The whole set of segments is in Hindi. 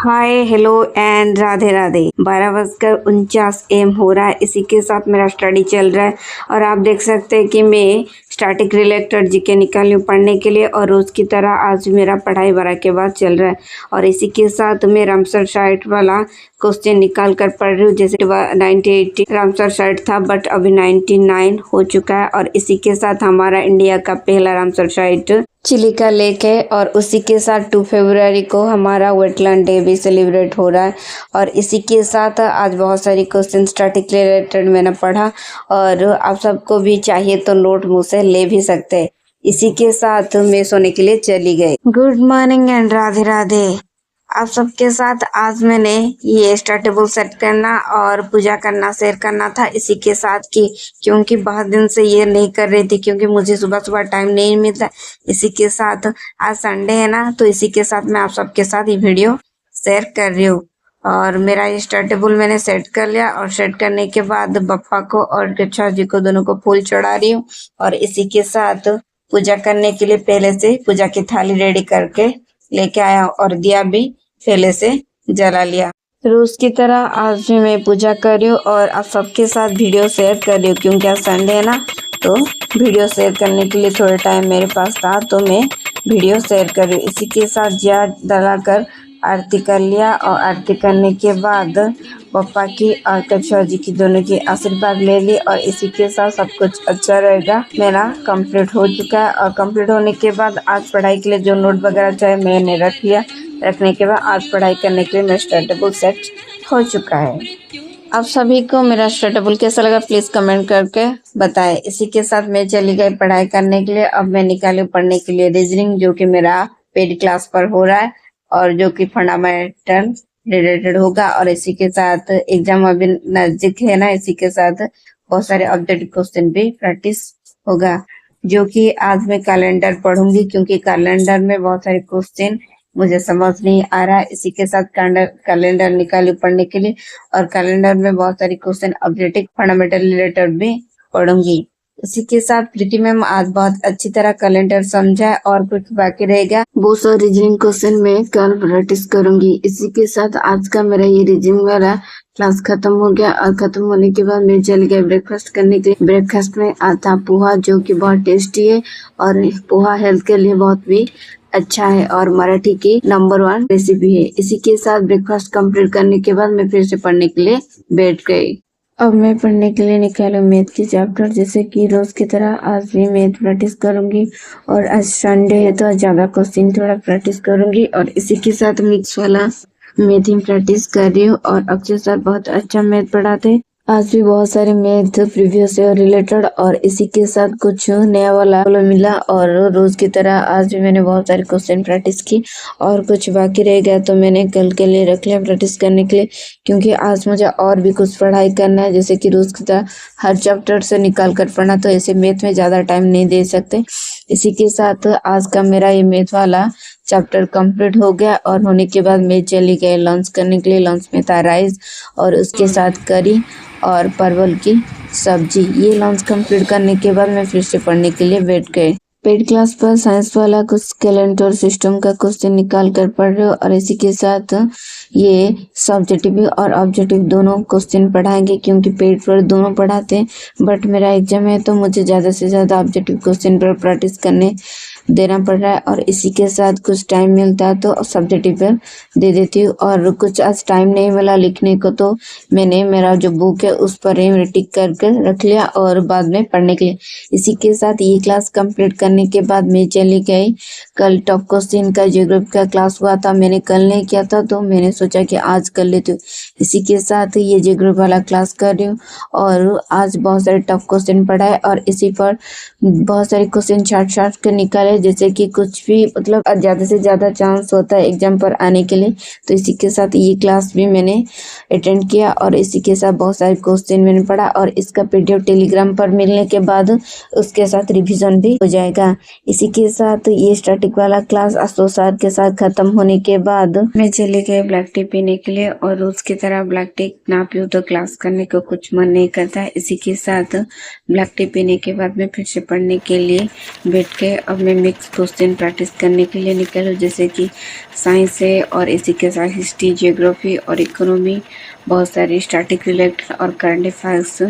Hi hello and Radhe Radhe. 12:49 AM हो रहा है। इसी के साथ मेरा स्टडी चल रहा है और आप देख सकते हैं कि मैं स्टैटिक रिलेटेड जीके निकाली हूँ पढ़ने के लिए और रोज़ की तरह आज मेरा पढ़ाई 12 के बाद चल रहा है और इसी के साथ मैं रामसर साइट वाला क्वेश्चन निकाल कर पढ़ रही हूँ। जैसे 1980 रामसर साइट था बट अभी 99 हो चुका है और इसी के साथ हमारा इंडिया का पहला रामसर साइट चिलिका लेक है और उसी के साथ 2 फरवरी को हमारा वेटलैंड डे भी सेलिब्रेट हो रहा है और इसी के साथ आज बहुत सारी क्वेश्चन स्टैटिक रिलेटेड मैंने पढ़ा और आप सबको भी चाहिए तो नोट मुझसे ले भी सकते हैं। इसी के साथ मैं सोने के लिए चली गई। Good morning and Radhe Radhe. आप सबके साथ आज मैंने ये स्टार्टेबल सेट करना और पूजा करना शेयर करना था इसी के साथ की, क्योंकि बहुत दिन से ये नहीं कर रही थी क्योंकि मुझे सुबह सुबह टाइम नहीं मिलता। इसी के साथ आज संडे है ना, तो इसी के साथ मैं आप सबके साथ ये वीडियो शेयर कर रही हूँ। और मेरा ये स्टार्टेबल मैंने सेट कर लिया और सेट करने के बाद बप्पा को और गच्छा जी को दोनों को फूल चढ़ा रही हूँ और इसी के साथ पूजा करने के लिए पहले से पूजा की थाली रेडी करके लेके आया और दिया भी पहले से जला लिया। रोज की तरह आज भी मैं पूजा कर रही हूँ और आप सबके साथ वीडियो शेयर कर रही हूँ क्योंकि आज संडे है ना, तो वीडियो शेयर करने के लिए थोड़ा टाइम मेरे पास था तो मैं वीडियो शेयर कर रही हूँ। इसी के साथ जिया डलाकर आरती कर लिया और आरती करने के बाद पप्पा की और कच्छा जी की दोनों की आशीर्वाद ले ली और इसी के साथ सब कुछ अच्छा रहेगा। मेरा कंप्लीट हो चुका है और कंप्लीट होने के बाद आज पढ़ाई के लिए जो नोट वगैरह चाहे मैंने रख लिया। रखने के बाद आज पढ़ाई करने के लिए मेरा स्टार्टेबल सेट हो चुका है। आप सभी को मेरा स्टार्टेबल कैसा लगा प्लीज़ कमेंट करके बताएं। इसी के साथ मैं चली गई पढ़ाई करने के लिए। अब मैं निकाली पढ़ने के लिए रीजनिंग, जो कि मेरा पेड क्लास पर हो रहा है और जो कि फंडामेंटल रिलेटेड होगा और इसी के साथ एग्जाम अभी नजदीक है ना, इसी के साथ बहुत सारे ऑब्जेक्टिव क्वेश्चन भी प्रैक्टिस होगा, जो कि आज मैं कैलेंडर पढ़ूंगी क्योंकि कैलेंडर में बहुत सारे क्वेश्चन मुझे समझ नहीं आ रहा है। इसी के साथ कैलेंडर निकाली पढ़ने के लिए और कैलेंडर में बहुत सारी क्वेश्चन ऑब्जेक्टिव फंडामेंटल रिलेटेड भी पढ़ूंगी। इसी के साथ प्रीति मैम आज बहुत अच्छी तरह कैलेंडर समझा और कुछ बाकी रहेगा वो सब रीजनिंग क्वेश्चन में कल प्रैक्टिस करूंगी। इसी के साथ आज का मेरा ये रीजनिंग वाला क्लास खत्म हो गया और खत्म होने के बाद मैं चली गई ब्रेकफास्ट करने के लिए। ब्रेकफास्ट में आता पोहा, जो कि बहुत टेस्टी है और पोहा हेल्थ के लिए बहुत भी अच्छा है और मराठी की नंबर 1 रेसिपी है। इसी के साथ ब्रेकफास्ट कंप्लीट करने के बाद मैं फिर से पढ़ने के लिए बैठ गई। अब मैं पढ़ने के लिए निकालूं मैथ की चैप्टर, जैसे कि रोज की तरह आज भी मैथ प्रैक्टिस करूंगी और आज संडे है तो आज ज्यादा क्वेश्चन थोड़ा प्रैक्टिस करूंगी और इसी के साथ मिक्स वाला मैथ ही प्रैक्टिस कर रही हूँ और अक्षय सर बहुत अच्छा मैथ पढ़ाते। आज भी बहुत सारे मैथ प्रीवियस से रिलेटेड और इसी के साथ कुछ नया वाला मिला और रोज की तरह आज भी मैंने बहुत सारे क्वेश्चन प्रैक्टिस की और कुछ बाकी रह गया तो मैंने कल के लिए रख लिया प्रैक्टिस करने के लिए, क्योंकि आज मुझे और भी कुछ पढ़ाई करना है। जैसे कि रोज की तरह हर चैप्टर से निकाल कर पढ़ना, तो ऐसे मैथ में ज़्यादा टाइम नहीं दे सकते। इसी के साथ आज का मेरा ये मैथ वाला चैप्टर कंप्लीट हो गया और होने के बाद मैं चली गई लंच करने के लिए। लंच में था राइस और उसके साथ करी और परवल की सब्जी। ये लंच कंप्लीट करने के बाद मैं फिर से पढ़ने के लिए बैठ गए। पेड क्लास पर साइंस वाला कुछ कैलेंडर सिस्टम का क्वेश्चन निकाल कर पढ़ रहे हो और इसी के साथ ये सब्जेक्टिव और ऑब्जेक्टिव दोनों क्वेश्चन पढ़ाएंगे, क्योंकि पेड पर दोनों पढ़ाते हैं बट मेरा एग्जाम है तो मुझे ज़्यादा से ज़्यादा ऑब्जेक्टिव क्वेश्चन पर प्रैक्टिस करने देना पड़ रहा है और इसी के साथ कुछ टाइम मिलता है तो सब्जेक्टिव पर दे देती हूँ और कुछ आज टाइम नहीं मिला लिखने को तो मैंने मेरा जो बुक है उस पर ही टिक करके रख लिया और बाद में पढ़ने के लिए। इसी के साथ ये क्लास कंप्लीट करने के बाद मैं चली गई। कल टॉप क्वेश्चन का ज्योग्राफी का क्लास हुआ था, मैंने कल नहीं किया था तो मैंने सोचा कि आज कर लेती हूँ। इसी के साथ ये ज्योग्राफी वाला क्लास कर रही हूँ और आज बहुत सारे टॉप क्वेश्चन पढ़ाए और इसी पर बहुत सारे क्वेश्चन छाट कर निकाले, जैसे कि कुछ भी मतलब ज़्यादा से ज़्यादा चांस होता है एग्जाम पर आने के लिए। तो इसी के साथ ये क्लास भी मैंने अटेंड किया और इसी के साथ बहुत सारे क्वेश्चन मैंने पढ़ा और इसका पीडीएफ टेलीग्राम पर मिलने के बाद उसके साथ रिवीजन भी हो जाएगा। इसी के साथ ये स्टैटिक वाला क्लास आशुतोष सर के साथ खत्म होने के बाद मैं चली गई ब्लैक टी पीने के लिए और रोज की तरह ब्लैक टी ना पीऊँ तो क्लास करने को कुछ मन नहीं करता। इसी के साथ ब्लैक टी पीने के बाद मैं फिर से पढ़ने के लिए बैठ के अब मैं मिक्स क्वेश्चन प्रैक्टिस करने के लिए निकलो, जैसे कि साइंस है और इसी के साथ हिस्ट्री, जियोग्राफी और इकोनॉमी, बहुत सारे स्टैटिक रिलेटेड और करंट अफेयर्स,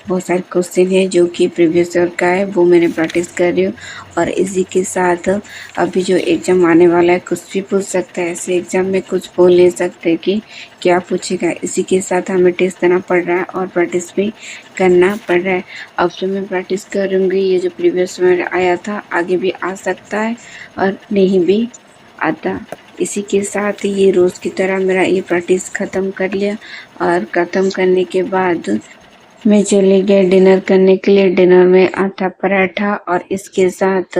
बहुत सारे क्वेश्चन है जो कि प्रीवियस ईयर का है, वो मैंने प्रैक्टिस कर रही हूँ। और इसी के साथ अभी जो एग्ज़ाम आने वाला है कुछ भी पूछ सकता है, ऐसे एग्ज़ाम में कुछ बोल नहीं सकते कि क्या पूछेगा। इसी के साथ हमें टेस्ट देना पड़ रहा है और प्रैक्टिस भी करना पड़ रहा है। अब जो मैं प्रैक्टिस करूँगी, ये जो प्रीवियस में आया था आगे भी आ सकता है और नहीं भी आता। इसी के साथ ये रोज़ की तरह मेरा ये प्रैक्टिस ख़त्म कर लिया और ख़त्म करने के बाद मैं चली गई डिनर करने के लिए। डिनर में आटा पराठा और इसके साथ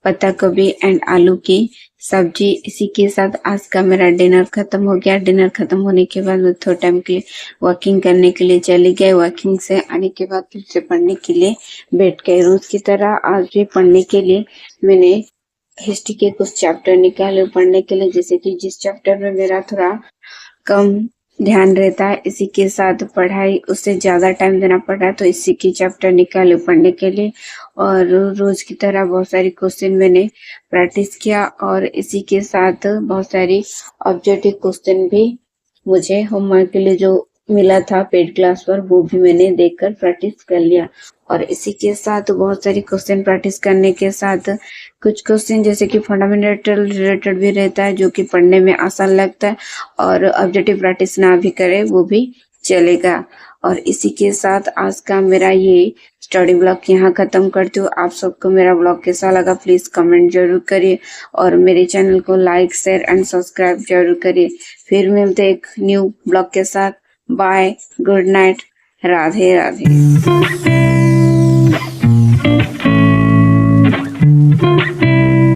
पत्ता गोभी एंड आलू की सब्जी। इसी के साथ आज का मेरा डिनर खत्म हो गया। डिनर खत्म होने के बाद मैं थोड़ा टाइम के लिए वॉकिंग करने के लिए चली गई। वॉकिंग से आने के बाद फिर से पढ़ने के लिए बैठ गई। रोज की तरह आज भी पढ़ने के लिए मैंने हिस्ट्री के कुछ चैप्टर निकाले पढ़ने के लिए, जैसे कि जिस चैप्टर में मेरा थोड़ा कम ध्यान रहता है, इसी के साथ पढ़ाई उससे ज़्यादा टाइम देना पड़ रहा है, तो इसी की चैप्टर निकाले पढ़ने के लिए। और रोज की तरह बहुत सारी क्वेश्चन मैंने प्रैक्टिस किया और इसी के साथ बहुत सारी ऑब्जेक्टिव क्वेश्चन भी मुझे होमवर्क के लिए जो मिला था पेड क्लास पर, वो भी मैंने देखकर प्रैक्टिस कर लिया। और इसी के साथ बहुत सारी क्वेश्चन प्रैक्टिस करने के साथ कुछ क्वेश्चन जैसे कि फंडामेंटल रिलेटेड भी रहता है, जो कि पढ़ने में आसान लगता है और ऑब्जेक्टिव प्रैक्टिस ना भी करे वो भी चलेगा। और इसी के साथ आज का मेरा ये स्टडी ब्लॉग यहाँ खत्म करती हूँ। आप सबको मेरा ब्लॉग कैसा लगा प्लीज़ कमेंट जरूर करिए और मेरे चैनल को लाइक, शेयर एंड सब्सक्राइब जरूर करिए। फिर मिलते एक न्यू ब्लॉग के साथ। Bye, good night, Radhe Radhe.